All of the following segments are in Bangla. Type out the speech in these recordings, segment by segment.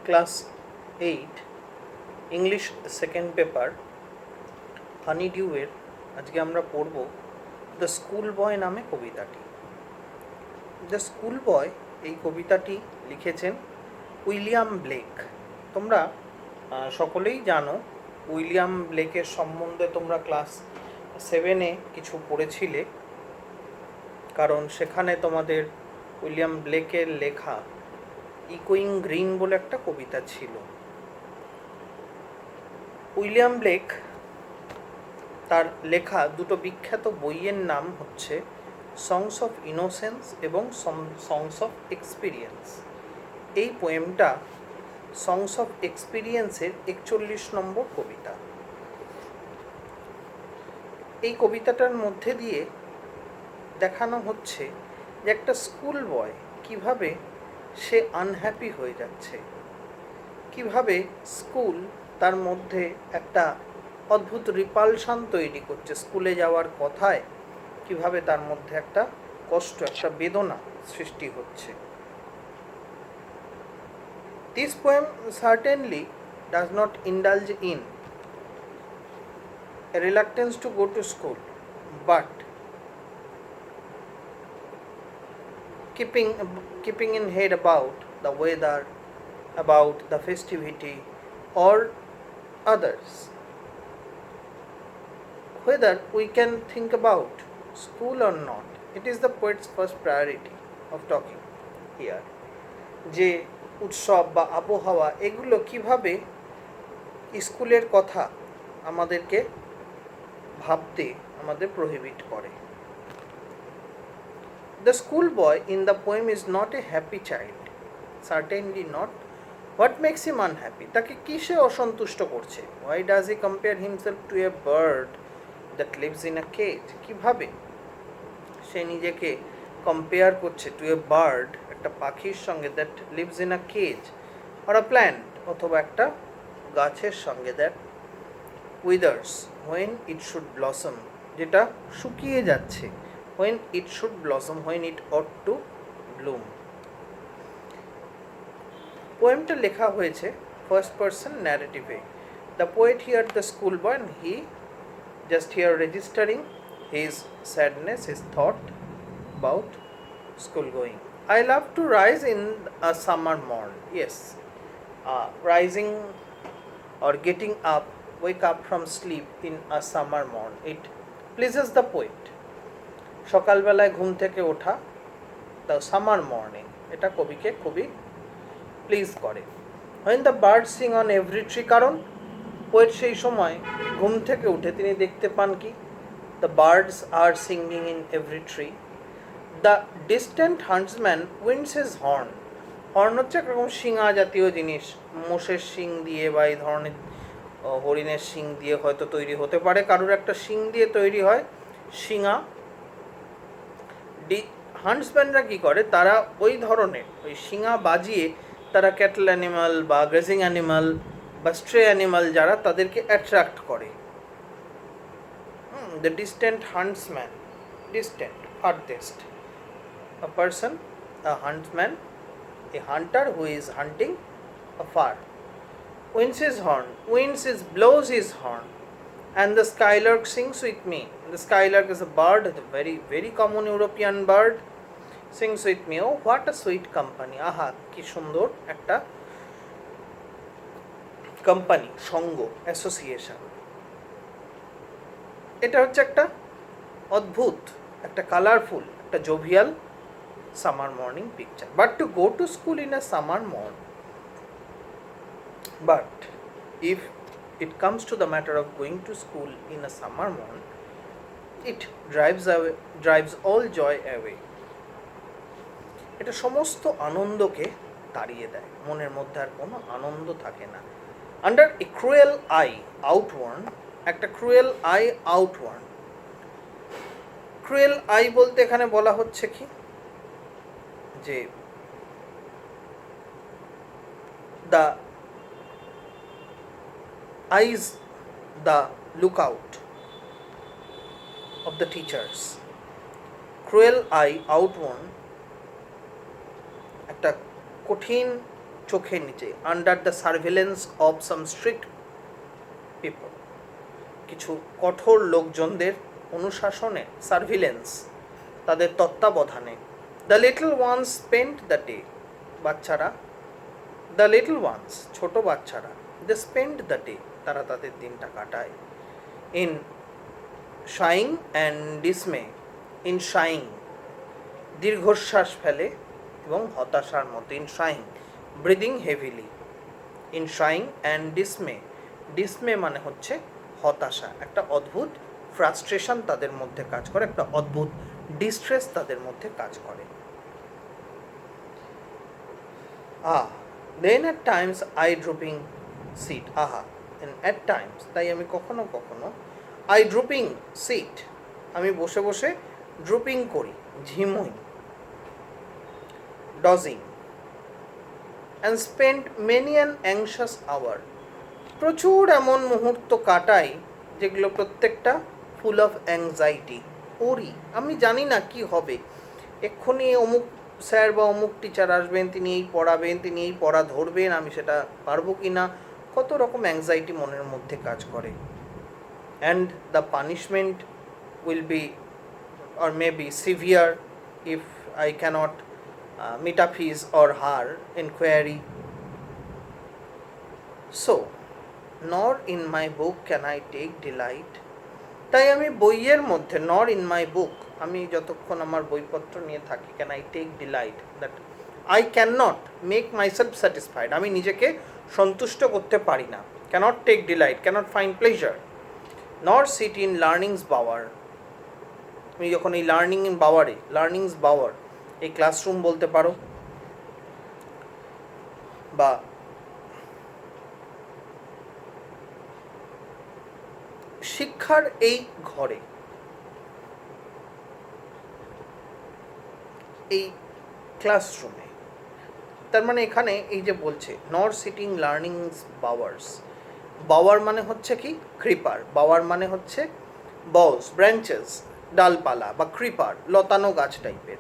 ক্লাস 8 ইংলিশ সেকেন্ড পেপার হানি ডিউয়ের আজকে আমরা পড়ব দ্য স্কুল বয় নামে কবিতাটি। দ্য স্কুল বয় এই কবিতাটি লিখেছেন উইলিয়াম ব্লেক। তোমরা সকলেই জানো উইলিয়াম ব্লেকের সম্বন্ধে, তোমরা ক্লাস 7-এ কিছু পড়েছিলে, কারণ সেখানে তোমাদের উইলিয়াম ব্লেকের লেখা ইকোয়িং গ্রিন বলে একটা কবিতা ছিল। উইলিয়াম ব্লেক তার লেখা দুটো বিখ্যাত বইয়ের নাম হচ্ছে সংস অফ ইনোসেন্স এবং সংস অফ এক্সপিরিয়েন্স। এই পোয়েমটা সংস অফ এক্সপিরিয়েন্সের 41 নম্বর কবিতা। এই কবিতাটার মধ্যে দিয়ে দেখানো হচ্ছে যে একটা স্কুল বয় কিভাবে সে আনহ্যাপি হয়ে যাচ্ছে, কিভাবে স্কুল তার মধ্যে একটা অদ্ভুত রিপালশন তৈরি করছে। স্কুলে যাওয়ার কথায় কিভাবে তার মধ্যে একটা কষ্ট, একটা বেদনা সৃষ্টি হচ্ছে। This poem certainly does not indulge in a reluctance to go to school, but keeping in head about the weather, about the festivity or others. Whether we can think about school or not, it is the poet's first priority of talking here. যে উৎসব বা আবহাওয়া এগুলো কিভাবে স্কুলের কথা আমাদেরকে ভাবতে আমাদের প্রহিবিট করে। The schoolboy in the poem is not a happy child, certainly not. What makes him unhappy? তাকে কিসে অসন্তুষ্ট করছে? Why does he compare himself to a bird that lives in a cage? কিভাবে সে নিজেকে কম্পেয়ার করছে টু এ বার্ড, একটা পাখির সঙ্গে, that lives in a cage, আর আ প্ল্যান্ট, অথবা একটা গাছের সঙ্গে, that withers when it should blossom, যেটা শুকিয়ে যাচ্ছে, when it should blossom, when it ought to bloom. পোয়েমটা লেখা হয়েছে ফার্স্ট পারসন ন্যারেটিভে। The poet here the school boy, and he just here registering his sadness, his thought about school going. I love to rise in a summer morn. Yes, rising or getting up, wake up from sleep in a summer morn, it pleases the poet. সকালবেলায় ঘুম থেকে ওঠা, দ্য সামার মর্নিং, এটা কবিকে খুবই প্লিজ করে। when the birds sing on every tree, কারণ পোয়েট সেই সময় ঘুম থেকে উঠে তিনি দেখতে পান কি, the birds are singing in every tree. the distant huntsman winds his horn. Horn হচ্ছে একরকম শিঙা জাতীয় জিনিস, মোষের শিং দিয়ে বা এই ধরনের হরিণের শিং দিয়ে হয়তো তৈরি হতে পারে, কারোর একটা শিং দিয়ে তৈরি হয় শিঙা। হান্টসম্যানরা কী করে, তারা ওই ধরনের ওই শিঙা বাজিয়ে তারা ক্যাটল অ্যানিমাল বা গ্রেজিং অ্যানিমাল বা স্ট্রে অ্যানিমাল যারা, তাদেরকে অ্যাট্রাক্ট করে। The distant huntsman, distant, farthest, a person, a huntsman, a hunter who is hunting afar. Winds his horn, winds is blows his horn, and the skylark sings with me. The skylark is a bird, a very very common European bird, sings with me. Oh, what a sweet company. আহা, কি সুন্দর একটা কোম্পানি, সঙ্গ, অ্যাসোসিয়েশন। এটা হচ্ছে একটা অদ্ভুত, একটা কালারফুল, একটা jovial summer morning picture. But to go to school in a summer mourn, but if it comes to the matter of going to school in a summer morn, it drives all joy away. এটা সমস্ত আনন্দকে তাড়িয়ে দেয়, মনের মধ্যে আর কোনো আনন্দ থাকে না। আন্ডার এ ক্রুয়েল আই আউটওয়ার্ন, একটা ক্রুয়েল আই আউটওয়ার্ন, ক্রুয়েল আই বলতে এখানে বলা হচ্ছে কি, যে the eyes, the lookout of the teachers. Cruel eye outworn, একটা কঠিন চোখের নিচে, under the surveillance of some strict people, কিছু কঠোর লোকজনদের অনুশাসনে, সার্ভিলেন্স, তাদের তত্ত্বাবধানে। The little once spent the day, বাচ্চারা, দ্য লিটল ওয়ান্স, ছোট বাচ্চারা, দে স্পেন্ড দ্য ডে, তারা তাদের দিনটা কাটায়। In sighing and dismay, in sighing, দীর্ঘশ্বাস ফেলে এবং হতাশার মতো, in sighing, breathing heavily, in sighing and dismay, dismay মানে হচ্ছে হতাশা, একটা অদ্ভুত ফ্রাস্ট্রেশন তাদের মধ্যে কাজ করে, একটা অদ্ভুত ডিস্ট্রেস তাদের মধ্যে কাজ করে। Then at Times I drooping seat, আহা, অ্যাট টাইমস, তাই আমি কখনো কখনো, আই ড্রুপিং সিট, আমি বসে বসে ড্রুপিং করি, ঝিমুই, dozing, and spend many an anxious hour, প্রচুর এমন মুহূর্ত কাটাই যেগুলো প্রত্যেকটা ফুল অফ অ্যাংজাইটি। ওরি, আমি জানি না কি হবে, এক্ষুনি অমুক স্যার বা অমুক টিচার আসবেন, তিনি এই পড়াবেন, তিনি এই পড়া ধরবেন, আমি সেটা পারবো কি না, কত রকম অ্যাংজাইটি মনের মধ্যে কাজ করে। And the punishment will be or may be severe if I cannot meet up his or her inquiry. So, nor in my book can I take delight. তাই আমি বইয়ের মধ্যে, nor in my book, আমি যতক্ষণ আমার বইপত্র নিয়ে থাকি, can I take delight, that I cannot make myself satisfied, আমি নিজেকে সন্তুষ্ট করতে পারি না, cannot take delight, cannot find pleasure, nor sit in learning's bower, তুমি যখন এই লার্নিং ইন বাওয়ারে, লার্নিংস বাওয়ার, এই ক্লাসরুম বলতে পারো, বা শিক্ষার এই ঘরে, এই ক্লাসরুমে, তার মানে এখানে এই যে বলছে নর সিটিং লার্নিংস বাওয়ার্স, বাওয়ার মানে হচ্ছে কি, ক্রিপার, বাওয়ার মানে হচ্ছে বলস, ব্রাঞ্চেস, ডালপালা, বা ক্রিপার, লতানো গাছ টাইপের,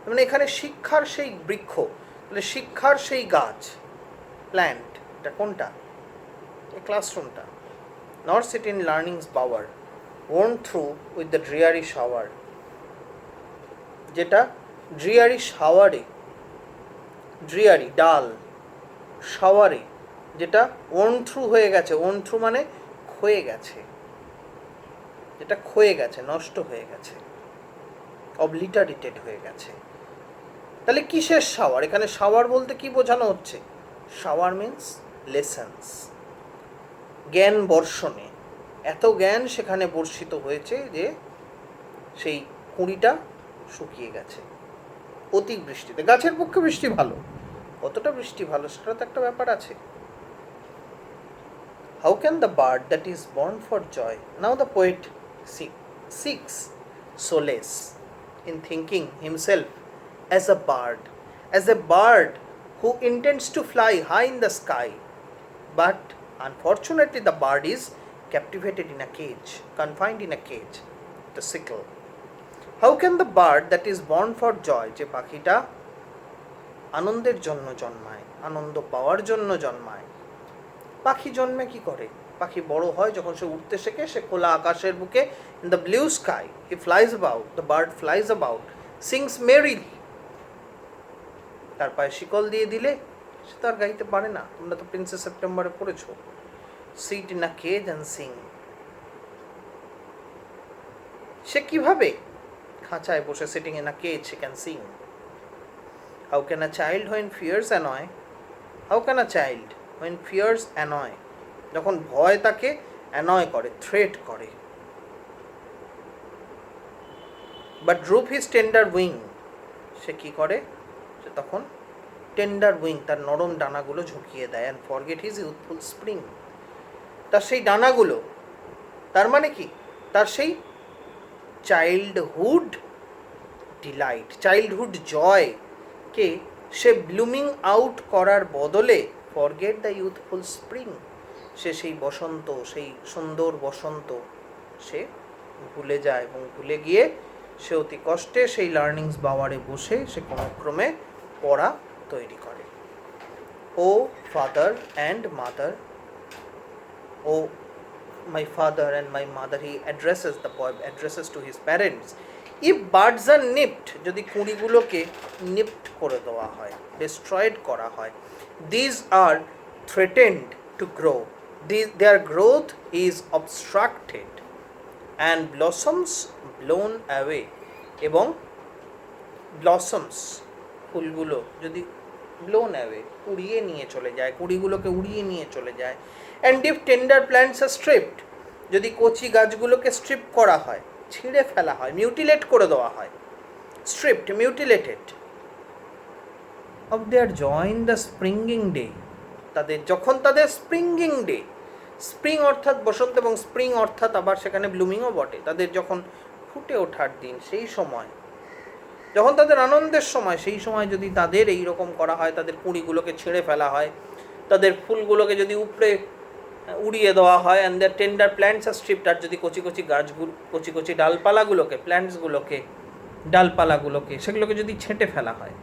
মানে এখানে শিক্ষার সেই বৃক্ষ, তাহলে শিক্ষার সেই গাছ, প্ল্যান্ট, এটা কোনটা, এই ক্লাসরুমটা। Nor sit in learning's bower, worn through with the dreary shower, যেটা ড্রিয়ারি শাওয়ারে, ড্রিয়ারি ডাল, শাওয়ারে, যেটা ওর্ন থ্রু হয়ে গেছে, ওর্ন থ্রু মানে ক্ষয়ে গেছে, যেটা ক্ষয়ে গেছে, নষ্ট হয়ে গেছে, অবলিটারেটেড হয়ে গেছে। তাহলে কিসের শাওয়ার, এখানে শাওয়ার বলতে কি বোঝানো হচ্ছে, শাওয়ার মিন্স লেসেন্স, জ্ঞান বর্ষণে, এত জ্ঞান সেখানে বর্ষিত হয়েছে যে সেই কুঁড়িটা শুকিয়ে গেছে অতিবৃষ্টিতে। গাছের পক্ষে বৃষ্টি ভালো, কতটা বৃষ্টি ভালো সেটা তো একটা ব্যাপার আছে। How can the bird that is born for joy, now the poet seeks solace in thinking himself as a bird who intends to fly high in the sky, but unfortunately the bird is captivated in a cage, confined in a cage, the sickle. How can the bird that is born for joy, যে পাখিটা আনন্দের জন্য জন্মায়, আনন্দ পাওয়ার জন্য জন্মায়, পাখি জন্মে কি করে, পাখি বড় হয় যখন সে উঠতে শেখে, সে খোলা আকাশের বুকে, in the blue sky he flies about, the bird flies about, sings merrily, তার পায়ে শিকল দিয়ে দিলে সে তো আর গাইতে পারে না, তোমরা তো প্রিন্সেস সেপ্টেম্বরে পড়েছো, sit in a cage and sing, সে কিভাবে খাঁচায় বসে, sitting in a cage she can sing. How can a child when fears annoy, how can a child when fears annoy, যখন ভয় তাকে annoy করে, threat করে, but droop his tender wing, সে কি করে, সে তখন টেন্ডার উইং, তার নরম ডানাগুলো ঝুঁকিয়ে দেয়, and forget his youthful spring, তার সেই ডানাগুলো, তার মানে কি, তার সেই চাইল্ডহুড ডিলাইট, চাইল্ডহুড জয় কে সে ব্লুমিং আউট করার বদলে ফরগেট দ্য ইউথফুল স্প্রিং, সে সেই বসন্ত, সেই সুন্দর বসন্ত সে ভুলে যায়, এবং ভুলে গিয়ে সে অতি কষ্টে সেই লার্নিংস বাওয়ারে বসে সে কোনো ক্রমে পড়া তৈরি করে। O father and mother, O my father and my mother, he addresses, the poem addresses to his parents. If birds are nipped, যদি কুঁড়িগুলোকে নিপ্ট করে দেওয়া হয়, destroyed করা হয়, these are threatened to grow, their growth is obstructed, and blossoms blown away, এবং blossoms ফুলগুলো যদি blown away উড়িয়ে নিয়ে চলে যায়, কুঁড়িগুলোকে উড়িয়ে নিয়ে চলে যায়, and if tender plants are stripped, যদি কচি গাছগুলোকে স্ট্রিপ করা হয়, ছিঁড়ে ফেলা হয়, মিউটিলেট করে দেওয়া হয়, stripped, mutilated, of their joy in the springing day, তাদের যখন তাদের স্প্রিঙ্গিং ডে, স্প্রিং অর্থাৎ বসন্ত এবং স্প্রিং অর্থাৎ আবার সেখানে ব্লুমিংও বটে, তাদের যখন ফুটে ওঠার দিন, সেই সময় যখন তাদের আনন্দের সময়, সেই সময় যদি তাদের এই রকম করা হয়, তাদের কুঁড়িগুলোকে ছিঁড়ে ফেলা হয়, তাদের ফুলগুলোকে যদি উপরে উড়িয়ে দেওয়া হয়, and the tender plants are stripped, আর যদি কচি কচি গাছগুলো, কচি কচি ডালপালাগুলোকে, প্ল্যান্টসগুলোকে, ডালপালাগুলোকে, সেগুলোকে যদি ছেঁটে ফেলা হয়,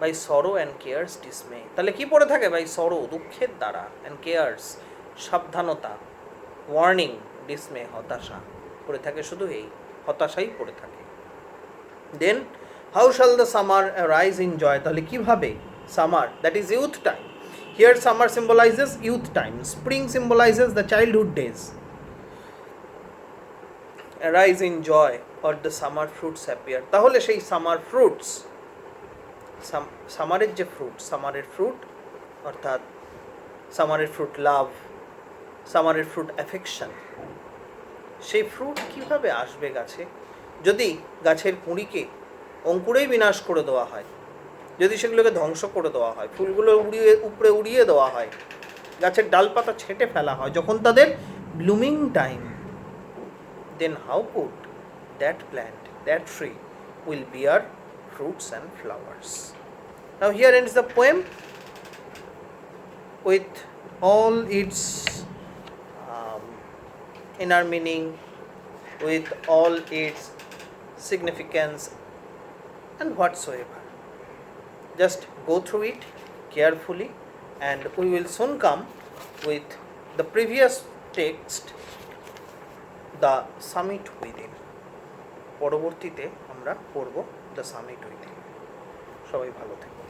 বাই সরো অ্যান্ড কেয়ার্স ডিসমে, তাহলে কি পড়ে থাকে? বাই সরো, দুঃখের দ্বারা, অ্যান্ড কেয়ার্স, সাবধানতা, ওয়ার্নিং, ডিসমে, হতাশা, পড়ে থাকে, শুধু এই হতাশাই পড়ে থাকে। Then how shall the summer rise in joy, তাহলে কীভাবে summer, that is youth time, here summer symbolizes youth time, spring symbolizes the childhood days, rise in joy or the summer fruits appear, তাহলে সেই সামার ফ্রুটস, সামারের যে ফ্রুট, সামারের ফ্রুট অর্থাৎ সামারের ফ্রুট লাভ, সামারের ফ্রুট অ্যাফেকশন, সেই ফ্রুট কীভাবে আসবে গাছে, যদি গাছের কুঁড়িকে অঙ্কুরেই বিনাশ করে দেওয়া হয়, যদি সেগুলোকে ধ্বংস করে দেওয়া হয়, ফুলগুলো উপরে উড়িয়ে দেওয়া হয়, গাছের ডালপাতা ছেঁটে ফেলা হয় যখন তাদের blooming time, then how could that plant, that tree will bear fruits and flowers? Now here ends the poem with all its inner meaning, with all its significance and whatsoever. Just go through it carefully, and we will soon come with the previous text, the summit within. পরবর্তীতে আমরা পড়ব দ্য সামিট উইথিন। সবাই ভালো থেকো।